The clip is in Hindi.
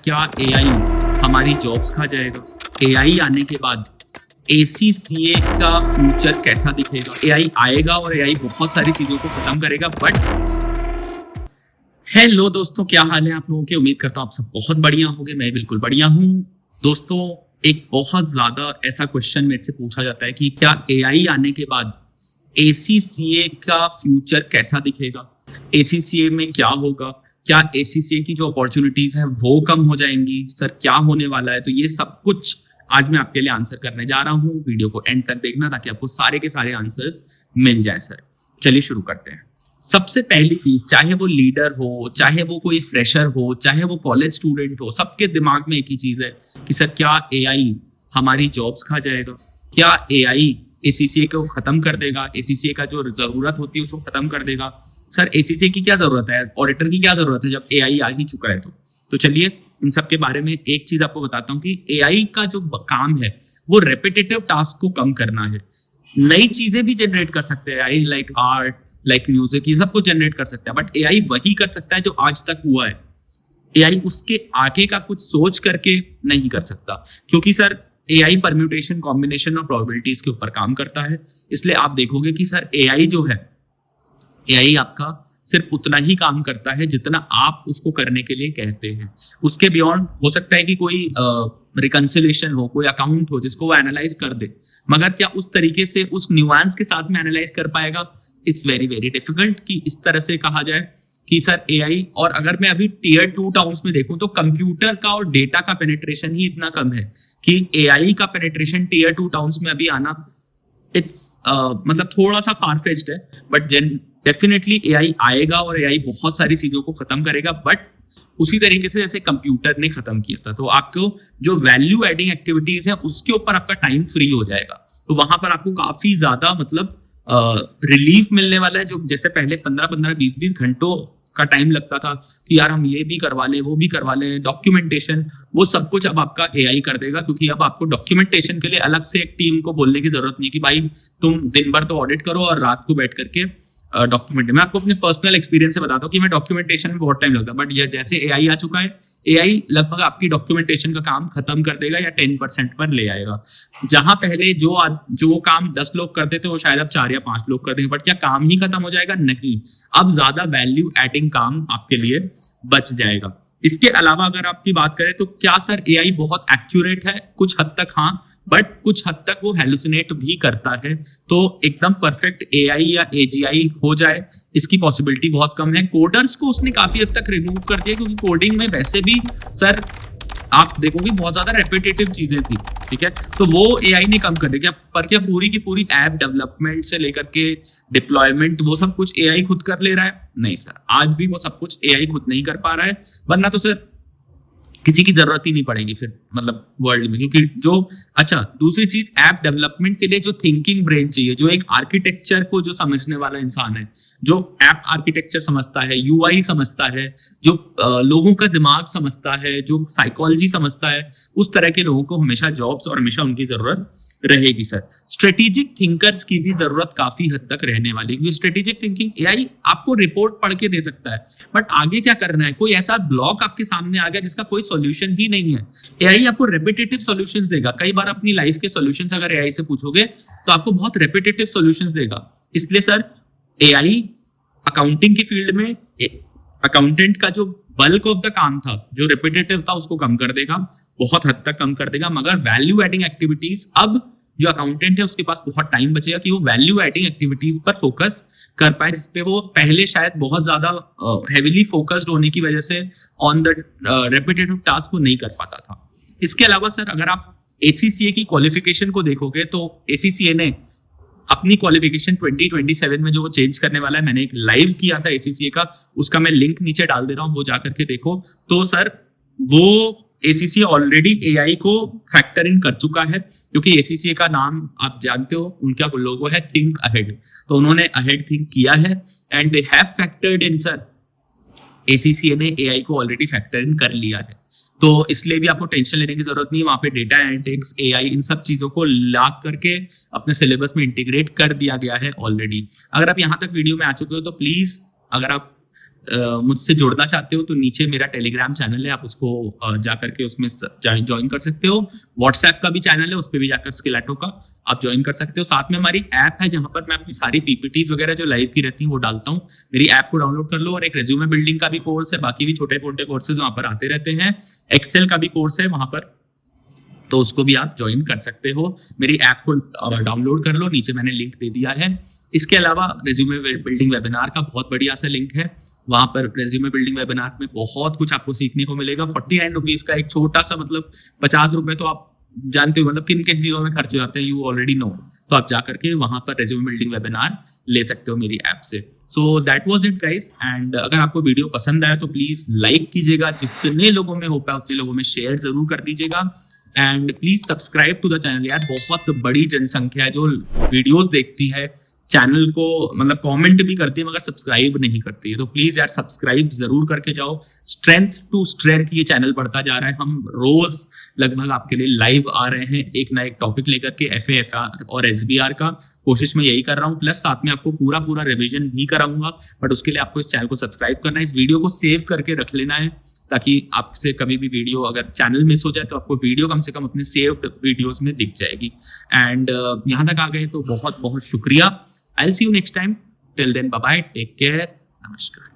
क्या एआई हमारी जॉब्स खा जाएगा? एआई आने के बाद एसीसीए का फ्यूचर कैसा दिखेगा? एआई आएगा और एआई बहुत सारी चीजों को खत्म करेगा। बट हेलो दोस्तों, क्या हाल है आप लोगों के? उम्मीद करता हूँ आप सब बहुत बढ़िया होंगे। मैं बिल्कुल बढ़िया हूँ। दोस्तों, एक बहुत ज्यादा ऐसा क्वेश्चन मेरे से पूछा जाता है कि क्या एआई आने के बाद एसीसीए का फ्यूचर कैसा दिखेगा? एसीसीए में क्या होगा? क्या एसीसीए की जो अपॉर्चुनिटीज है वो कम हो जाएंगी? सर, क्या होने वाला है? तो ये सब कुछ आज मैं आपके लिए आंसर करने जा रहा हूँ। वीडियो को एंड तक देखना ताकि आपको सारे के सारे आंसर्स मिल जाए। सर, चलिए शुरू करते हैं। सबसे पहली चीज, चाहे वो लीडर हो, चाहे वो कोई फ्रेशर हो, चाहे वो कॉलेज स्टूडेंट हो, सबके दिमाग में एक ही चीज है कि सर क्या एआई हमारी जॉब्स खा जाएगा? क्या एआई एसीसीए को खत्म कर देगा? एसीसीए का जो जरूरत होती है उसको खत्म कर देगा? सर, एसीसीए की क्या जरूरत है? ऑडिटर की क्या जरूरत है जब एआई आ ही चुका है? तो चलिए इन सब के बारे में एक चीज आपको बताता हूँ कि एआई का जो काम है वो रेपिटेटिव टास्क को कम करना है। नई चीजें भी जनरेट कर सकते हैं AI, like art, like music, ये सब कुछ जनरेट कर सकता है। बट एआई वही कर सकता है जो आज तक हुआ है। एआई उसके आगे का कुछ सोच करके नहीं कर सकता, क्योंकि सर एआई परम्यूटेशन, कॉम्बिनेशन और प्रोबेबिलिटीज के ऊपर काम करता है। इसलिए आप देखोगे कि सर एआई जो है, एआई आपका सिर्फ उतना ही काम करता है जितना आप उसको करने के लिए कहते हैं। उसके बियॉन्ड हो सकता है कि कोई रिकंसिलेशन हो, कोई अकाउंट हो जिसको वो एनालाइज कर दे, मगर क्या उस तरीके से उस न्यूआंस के साथ में एनालाइज कर पाएगा? इट्स वेरी वेरी डिफिकल्ट कि इस तरह से कहा जाए कि सर एआई। और अगर मैं अभी टीयर 2 टाउन्स में देखूं तो कंप्यूटर का और डेटा का पेनिट्रेशन ही इतना कम है कि एआई का पेनिट्रेशन टीयर 2 टाउन्स में अभी आना इट्स मतलब थोड़ा सा फार फेच्ड है। बट डेफिनेटली एआई आएगा और एआई बहुत सारी चीजों को खत्म करेगा, बट उसी तरीके से जैसे कंप्यूटर ने खत्म किया था। तो आपको जो वैल्यू एडिंग एक्टिविटीज है उसके ऊपर आपका टाइम फ्री हो जाएगा। तो वहां पर आपको काफी ज्यादा मतलब रिलीफ मिलने वाला है। जो जैसे पहले 15-15, 20-20 घंटों का टाइम लगता था कि यार हम ये भी करवा लें, वो भी करवा लें, डॉक्यूमेंटेशन, वो सब कुछ अब आपका एआई कर देगा। क्योंकि अब आपको डॉक्यूमेंटेशन के लिए अलग से एक टीम को बोलने की जरूरत नहीं कि भाई तुम दिन भर तो ऑडिट करो और रात को बैठ करके डॉक्यूमेंट। मैं आपको अपने पर्सनल एक्सपीरियंस से बताता हूँ कि मैं डॉक्यूमेंटेशन में बहुत टाइम लगता है, बट ये जैसे एआई आ चुका है, एआई लगभग आपकी डॉक्यूमेंटेशन का काम खत्म कर देगा या 10% पर ले आएगा। जहां पहले जो काम 10 लोग करते थे वो शायद अब 4 या 5 लोग कर देंगे। बट क्या काम ही खत्म हो जाएगा? नहीं, अब ज्यादा वैल्यू एडिंग काम आपके लिए बच जाएगा। इसके अलावा अगर आपकी बात करें तो क्या सर एआई बहुत एक्यूरेट है? कुछ हद तक हाँ, बट कुछ हद तक वो हेलुसिनेट भी करता है। तो एकदम परफेक्ट एआई या एजीआई हो जाए इसकी पॉसिबिलिटी बहुत कम है। कोडर्स को उसने काफी हद तक रिमूव कर दिया, क्योंकि कोडिंग में वैसे भी सर आप देखोगे बहुत ज्यादा रेपिटेटिव चीजें थी, ठीक है? तो वो एआई ने कम कर दिया। पर क्या पूरी की पूरी ऐप डेवलपमेंट से लेकर के डिप्लॉयमेंट वो सब कुछ एआई खुद कर ले रहा है? नहीं सर, आज भी वो सब कुछ एआई खुद नहीं कर पा रहा है। वरना तो सर किसी की जरूरत ही नहीं पड़ेगी फिर मतलब वर्ल्ड में। क्योंकि जो अच्छा, दूसरी चीज, ऐप डेवलपमेंट के लिए जो थिंकिंग ब्रेन चाहिए, जो एक आर्किटेक्चर को जो समझने वाला इंसान है, जो ऐप आर्किटेक्चर समझता है, यूआई समझता है, जो लोगों का दिमाग समझता है, जो साइकोलॉजी समझता है, उस तरह के लोगों को हमेशा जॉब्स और हमेशा उनकी जरूरत रहेगी। सर, स्ट्रेटेजिक थिंकर्स की भी जरूरत काफी हद तक रहने वाली है। स्ट्रेटेजिक थिंकिंग, एआई आपको रिपोर्ट पढ़ के दे सकता है, बट आगे क्या करना है? कोई ऐसा ब्लॉक आपके सामने आ गया जिसका कोई सॉल्यूशन ही नहीं है, एआई आपको रेपिटेटिव सॉल्यूशंस देगा। कई बार अपनी लाइफ के सॉल्यूशंस अगर एआई से पूछोगे तो आपको बहुत रेपिटेटिव सॉल्यूशंस देगा। इसलिए सर एआई अकाउंटिंग की फील्ड में अकाउंटेंट का जो बल्क ऑफ द काम था, जो रेपिटेटिव था, उसको कम कर देगा, बहुत हद तक कम कर देगा। मगर वैल्यू एडिंग एक्टिविटीज, अब जो अकाउंटेंट है उसके पास बहुत टाइम बचेगा कि वो वैल्यू एडिंग एक्टिविटीज पर फोकस कर पाए, जिसपे वो पहले शायद बहुत ज्यादा हेवीली फोकस्ड होने की वजह से ऑन द रेपिटेटिव टास्क को नहीं कर पाता था। इसके अलावा सर अगर आप एसीसीए की क्वालिफिकेशन को देखोगे तो एसीसीए ने अपनी क्वालिफिकेशन 2027 में जो वो चेंज करने वाला है, मैंने एक लाइव किया था एसीसीए का, उसका मैं लिंक नीचे डाल दे रहा हूं, वो जाकर के देखो। तो सर वो एसीसीए ऑलरेडी एआई को फैक्टर इन कर चुका है, क्योंकि एसीसीए का नाम आप जानते हो, उनका लोगो है थिंक अहेड। तो उन्होंने अहेड थिंक किया है and they have factored in. Sir ACCA ने एआई को ऑलरेडी फैक्टर इन कर लिया है, तो इसलिए भी आपको टेंशन लेने की जरूरत नहीं है। वहां पे डेटा एनालिटिक्स, एआई, इन सब चीजों को ला करके अपने सिलेबस में इंटीग्रेट कर दिया गया है ऑलरेडी। अगर आप यहां तक वीडियो में आ चुके हो तो प्लीज, अगर आप मुझसे जुड़ना चाहते हो तो नीचे मेरा टेलीग्राम चैनल है, आप उसको जा करके उसमें ज्वाइन कर सकते हो। व्हाट्सएप का भी चैनल है, उस पर भी जाकर स्केलेटो का आप ज्वाइन कर सकते हो। साथ में हमारी ऐप है जहां पर मैं अपनी सारी पीपीटीज वगैरह जो लाइव की रहती हैं वो डालता हूँ। मेरी ऐप को डाउनलोड कर लो। और एक रेज्यूमे बिल्डिंग का भी कोर्स है, बाकी भी छोटे मोटे कोर्सेज वहां पर आते रहते हैं। एक्सेल का भी कोर्स है वहां पर, तो उसको भी आप ज्वाइन कर सकते हो। मेरी ऐप को डाउनलोड कर लो, नीचे मैंने लिंक दे दिया है। इसके अलावा रेज्यूमे बिल्डिंग वेबिनार का बहुत बढ़िया सा लिंक है, वहां पर रेज्यूमे बिल्डिंग वेबिनार में बहुत कुछ आपको सीखने को मिलेगा। 49 रुपीज का एक छोटा सा, मतलब 50 रुपए तो आप जानते हो मतलब किन किन चीजों में खर्च हो जाते हैं, यू ऑलरेडी नो। तो आप जाकर के वहां पर रेज्यूमे बिल्डिंग वेबिनार ले सकते हो मेरी ऐप से। So that was it guys. And अगर आपको वीडियो पसंद आया तो प्लीज लाइक कीजिएगा, जितने लोगों में हो पाए उतने लोगों में शेयर जरूर कर दीजिएगा। And please subscribe to the channel. यार बहुत बड़ी जनसंख्या है जो वीडियोस देखती है, चैनल को मतलब कमेंट भी करती है मगर सब्सक्राइब नहीं करती है। तो प्लीज यार सब्सक्राइब जरूर करके जाओ। स्ट्रेंथ टू स्ट्रेंथ ये चैनल बढ़ता जा रहा है। हम रोज लगभग आपके लिए लाइव आ रहे हैं एक ना एक टॉपिक लेकर के, FAFR और SBR का। कोशिश मैं यही कर रहा हूँ, प्लस साथ में आपको पूरा रिवीजन भी कराऊंगा। बट उसके लिए आपको इस चैनल को सब्सक्राइब करना है, इस वीडियो को सेव करके रख लेना है, ताकि आपसे कभी भी वीडियो अगर चैनल मिस हो जाए तो आपको वीडियो कम से कम अपने सेव्ड वीडियोस में दिख जाएगी। एंड यहाँ तक आ गए तो बहुत बहुत शुक्रिया। I will see you next time. Till then bye bye, take care, नमस्कार।